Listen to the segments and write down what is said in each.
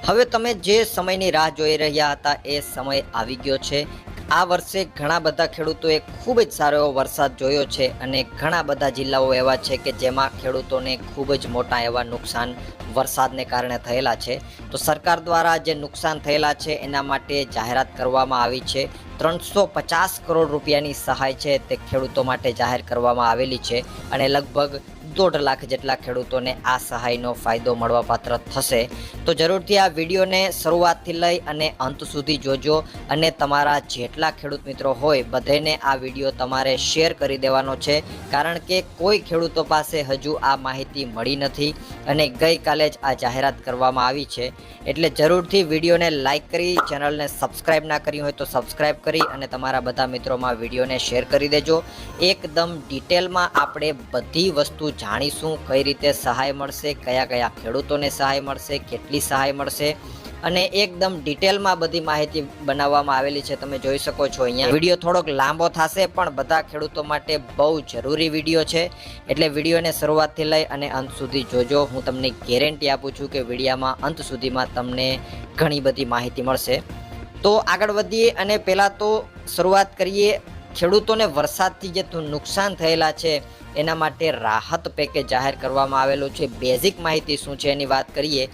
હવે તમે જે સમયની રાહ જોઈ રહ્યા હતા એ સમય આવી ગયો છે। આ વર્ષે ઘણા બધા ખેડૂતોએ ખૂબ જ સારો એવો વરસાદ જોયો છે અને ઘણા બધા જિલ્લાઓ એવા છે કે જેમાં ખેડૂતોને ખૂબ જ મોટા એવા નુકસાન વરસાદને કારણે થયેલા છે। તો સરકાર દ્વારા જે નુકસાન થયેલા છે એના માટે જાહેરાત કરવામાં આવી છે। 350 કરોડ રૂપિયાની સહાય છે તે ખેડૂતો માટે જાહેર કરવામાં આવેલી છે અને લગભગ 1.5 લાખ જેટલા ખેડૂતોને આ સહાયનો ફાયદો મળવાપાત્ર થશે। તો જરૂરથી આ વિડીયોને શરૂઆતથી લઈ અને અંત સુધી જોજો અને તમારા જેટલા ખેડૂત મિત્રો હોય બધાને આ વિડીયો તમારે શેર કરી દેવાનો છે, કારણ કે કોઈ ખેડૂતો પાસે હજુ આ માહિતી મળી નથી અને ગઈકાલે જ આ જાહેરાત કરવામાં આવી છે। એટલે જરૂરથી વિડીયોને લાઈક કરી, ચેનલને સબસ્ક્રાઇબ ના કરી હોય તો સબસ્ક્રાઇબ કરી અને તમારા બધા મિત્રોમાં વિડીયોને શેર કરી દેજો। એકદમ ડિટેલમાં આપણે બધી વસ્તુ જાણીશું, કઈ રીતે સહાય મળશે, કયા કયા ખેડૂતોને સહાય મળશે, કેટલી સહાય મળશે અને એકદમ ડિટેલમાં બધી માહિતી બનાવવામાં આવેલી છે। તમે જોઈ શકો છો અહીંયા વિડીયો થોડોક લાંબો થશે પણ બધા ખેડૂતો માટે બહુ જરૂરી વિડીયો છે, એટલે વિડીયોને શરૂઆતથી લઈ અને અંત સુધી જોજો। હું તમને ગેરંટી આપું છું કે વિડીયોમાં અંત સુધીમાં તમને ઘણી બધી માહિતી મળશે। તો આગળ વધીએ અને પહેલાં તો શરૂઆત કરીએ ખેડૂતોને વરસાદથી જે નુકસાન થયેલા છે એના માટે રાહત પેકેજ જાહેર કરવામાં આવેલું છે। બેઝિક માહિતી શું છે એની વાત કરીએ।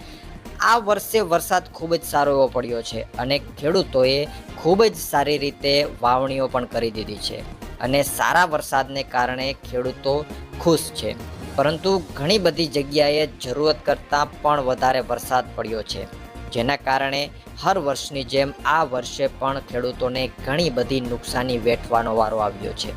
આ વર્ષે વરસાદ ખૂબ જ સારો એવો પડ્યો છે અને ખેડૂતોએ ખૂબ જ સારી રીતે વાવણીઓ પણ કરી દીધી છે અને સારા વરસાદને કારણે ખેડૂતો ખુશ છે, પરંતુ ઘણી બધી જગ્યાએ જરૂરત કરતાં પણ વધારે વરસાદ પડ્યો છે, જેના કારણે હર વર્ષની જેમ આ વર્ષે પણ ખેડૂતોને ઘણી બધી નુકસાની વેઠવાનો વારો આવ્યો છે।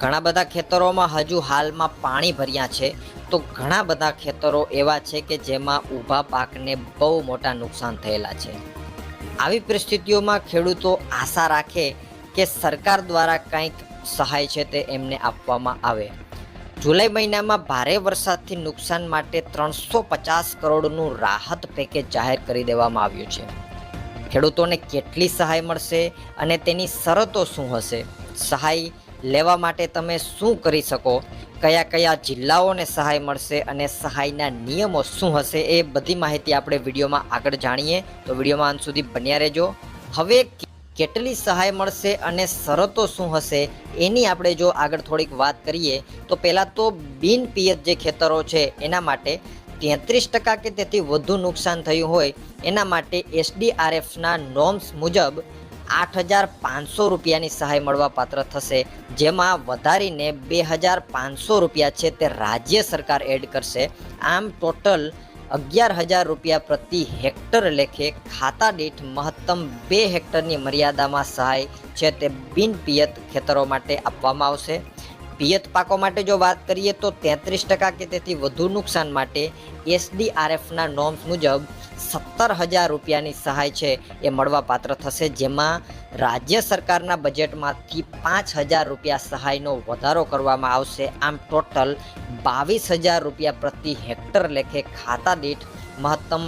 ઘણા બધા ખેતરોમાં હજુ હાલમાં પાણી ભર્યા છે, તો ઘણા બધા ખેતરો એવા છે કે જેમાં ઊભા પાકને બહુ મોટા નુકસાન થયેલા છે। આવી પરિસ્થિતિઓમાં ખેડૂતો આશા રાખે કે સરકાર દ્વારા કંઈક સહાય છે તે એમને આપવામાં આવે। જુલાઈ મહિનામાં ભારે વરસાદથી નુકસાન માટે 350 કરોડનું રાહત પેકેજ જાહેર કરી દેવામાં આવ્યું છે। ખેડૂતોને કેટલી સહાય મળશે અને તેની શરતો શું હશે, સહાય લેવા માટે તમે શું કરી શકો, કયા કયા જિલ્લાઓને સહાય મળશે અને સહાયના નિયમો શું હશે, એ બધી માહિતી આપણે વિડીયોમાં આગળ જાણીએ। તો વિડીયોમાં અંત સુધી બન્યા રહેજો। હવે કેટલી સહાય મળશે અને શરતો શું હશે એની આપણે જો આગળ થોડીક વાત કરીએ તો પહેલાં તો બિન પિયત જે ખેતરો છે એના માટે 33% કે તેથી વધુ નુકસાન થયું હોય એના માટે SDRFના નોર્મ્સ મુજબ 8,500 રૂપિયાની સહાય મળવાપાત્ર થશે, જેમાં વધારીને 2,500 રૂપિયા છે તે રાજ્ય સરકાર એડ કરશે। આમ ટોટલ 11,000 રૂપિયા પ્રતિ હેક્ટર લેખે ખાતા દીઠ મહત્તમ 2 હેક્ટરની મર્યાદામાં સહાય છે તે બિન પિયત ખેતરો માટે આપવામાં આવશે। પિયત પાકો માટે જો વાત કરીએ તો 33% કે તેથી વધુ નુકસાન માટે SDRFના નોર્મ્સ મુજબ 17,000 રૂપિયાની સહાય છે એ મળવાપાત્ર થશે, જેમાં રાજ્ય સરકારના બજેટમાંથી 5,000 રૂપિયા સહાયનો વધારો કરવામાં આવશે। આમ ટોટલ 22,000 રૂપિયા પ્રતિ હેક્ટર લેખે ખાતા દીઠ મહત્તમ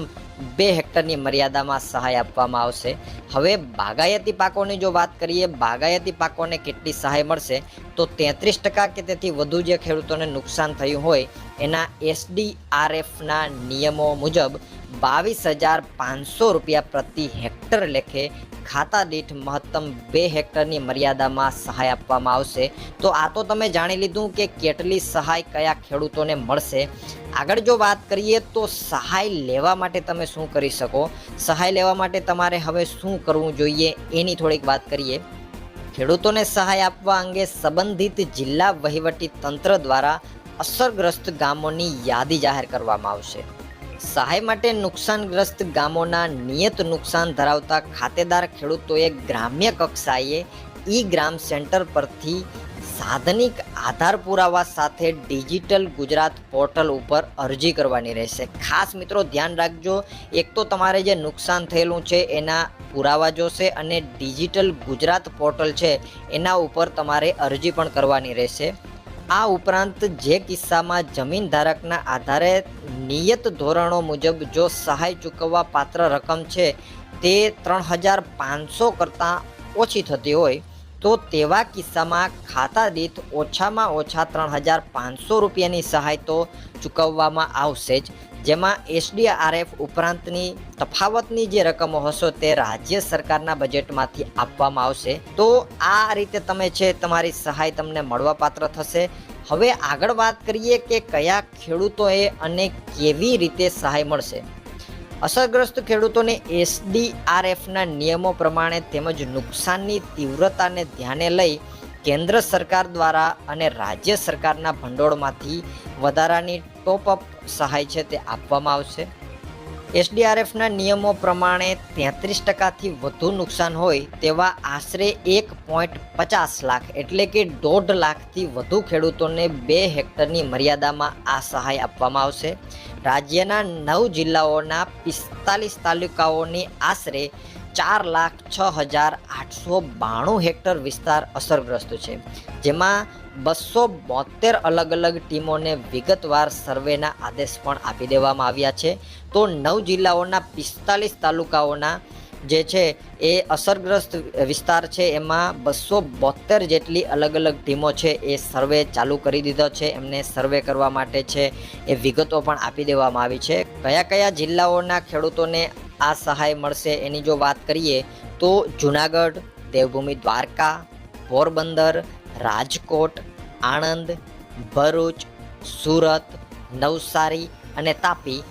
2 હેક્ટરની મર્યાદામાં સહાય આપવામાં આવશે। હવે બાગાયતી પાકોની જો વાત કરીએ, બાગાયતી પાકોને કેટલી સહાય મળશે તો 33% કે તેથી વધુ જે ખેડૂતોને નુકસાન થયું હોય એના SDRFના નિયમો મુજબ 22,500 રૂપિયા પ્રતિ હેક્ટર લેખે ખાતા દીઠ મહત્તમ 2 હેક્ટરની મર્યાદામાં સહાય આપવામાં આવશે। તો આ તો તમે જાણી લીધું કે કેટલી સહાય કયા ખેડૂતોને મળશે। આગળ જો વાત કરીએ તો સહાય લેવા માટે તમે શું કરી શકો, સહાય લેવા માટે તમારે હવે શું કરવું જોઈએ એની થોડીક વાત કરીએ। ખેડૂતોને સહાય આપવા અંગે સંબંધિત જિલ્લા વહીવટી તંત્ર દ્વારા અસરગ્રસ્ત ગામોની યાદી જાહેર કરવામાં આવશે। સહાય માટે નુકસાનગ્રસ્ત ગામોના નિયત નુકસાન ધરાવતા ખાતેદાર ખેડૂતોએ ગ્રામ્ય કક્ષાએ ગ્રામ સેન્ટર પરથી સાધનિક આધાર પુરાવા સાથે ડિજિટલ ગુજરાત પોર્ટલ ઉપર અરજી કરવાની રહેશે। ખાસ મિત્રો ધ્યાન રાખજો, એક તો તમારે જે નુકસાન થયેલું છે એના પુરાવા જોશે અને ડિજિટલ ગુજરાત પોર્ટલ છે એના ઉપર તમારે અરજી પણ કરવાની રહેશે। આ ઉપરાંત જે કિસ્સામાં જમીન ધારકના આધારે નિયત ધોરણો મુજબ જો સહાય ચૂકવવા પાત્ર રકમ છે તે 3,500 કરતાં ઓછી થતી હોય તો તેવા કિસ્સામાં ખાતા દીઠ ઓછામાં ઓછા 3,500 રૂપિયાની સહાય તો ચૂકવવામાં આવશે જ, જેમાં SDRF ઉપરાંતની તફાવતની જે રકમો હશે તે રાજ્ય સરકારના બજેટમાંથી આપવામાં આવશે. તો આ રીતે તમે છે તમારી સહાય તમને મળવાપાત્ર થશે. હવે આગળ વાત કરીએ કે કયા ખેડૂતોએ અને કેવી રીતે સહાય મળશે. અસરગ્રસ્ત ખેડૂતોને SDRFના નિયમો પ્રમાણે તેમજ નુકસાનની તીવ્રતાને ધ્યાને લઈ કેન્દ્ર સરકાર દ્વારા અને રાજ્ય સરકારના ભંડોળમાંથી વધારાની ટોપઅપ સહાય છે તે આપવામાં આવશે. SDRFના નિયમો પ્રમાણે 33%થી વધુ નુકસાન હોય તેવા આશરે 1.50 લાખ એટલે કે 1.5 લાખથી વધુ ખેડૂતોને 2 હેક્ટરની મર્યાદામાં આ સહાય આપવામાં આવશે. રાજ્યના 9 જિલ્લાઓના 45 તાલુકાઓની આશરે 4,06,892 હેક્ટર વિસ્તાર અસરગ્રસ્ત છે, જેમાં 272 અલગ અલગ ટીમોને વિગતવાર સર્વેના આદેશ પણ આપી દેવામાં આવ્યા છે. તો 9 જિલ્લાઓના 45 તાલુકાઓના જે છે એ અસરગ્રસ્ત વિસ્તાર છે, એમાં 272 જેટલી અલગ અલગ ટીમો છે એ સર્વે ચાલુ કરી દીધો છે. એમને સર્વે કરવા માટે છે એ વિગતો પણ આપી દેવામાં આવી છે. કયા કયા જિલ્લાઓના ખેડૂતોને આ સહાય મળશે એની જો વાત કરીએ તો જુનાગઢ, દેવભૂમિ દ્વારકા, પોરબંદર, રાજકોટ, આણંદ, ભરૂચ, સુરત, નવસારી અને તાપી,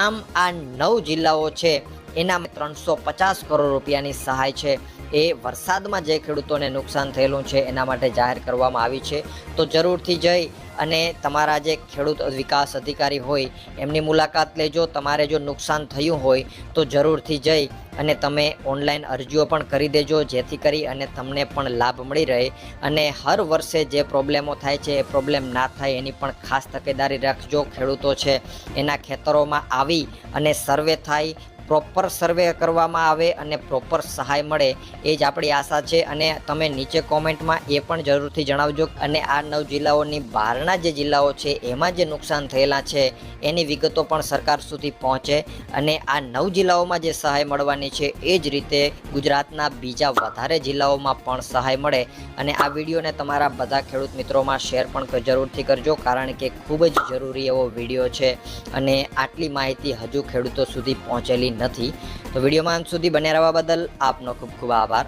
આમ આ 9 જિલ્લાઓ છે એના 350 કરોડ રૂપિયાની સહાય છે એ વરસાદમાં જે ખેડૂતોને નુકસાન થયેલું છે એના માટે જાહેર કરવામાં આવી છે. તો જરૂરથી જઈ અને તમારા જે ખેડૂત વિકાસ અધિકારી હોય એમની મુલાકાત લેજો. તમારે જો નુકસાન થયું હોય તો જરૂરથી જઈ અને તમે ઓનલાઈન અરજીઓ પણ કરી દેજો, જેથી કરી અને તમને પણ લાભ મળી રહે. અને હર વર્ષે જે પ્રોબ્લેમો થાય છે એ પ્રોબ્લેમ ના થાય એની પણ ખાસ તકેદારી રાખજો. ખેડૂતો છે એના ખેતરોમાં આવી અને સર્વે થાય, પ્રોપર સર્વે કરવામાં આવે અને પ્રોપર સહાય મળે એ જ આપણી આશા છે. અને તમે નીચે કોમેન્ટમાં એ પણ જરૂરથી જણાવજો અને આ 9 જિલ્લાઓની બહારના જે જિલ્લાઓ છે એમાં જે નુકસાન થયેલા છે એની વિગતો પણ સરકાર સુધી પહોંચે અને આ 9 જિલ્લાઓમાં જે સહાય મળવાની છે એ જ રીતે ગુજરાતના બીજા વધારે જિલ્લાઓમાં પણ સહાય મળે. અને આ વિડીયોને તમારા બધા ખેડૂત મિત્રોમાં શેર પણ જરૂરથી કરજો, કારણ કે ખૂબ જ જરૂરી એવો વિડીયો છે અને આટલી માહિતી હજુ ખેડૂતો સુધી પહોંચેલી નથી. તો વિડીયોમાં અંત સુધી બન્યા રહેવા બદલ આપનો ખૂબ ખૂબ આભાર.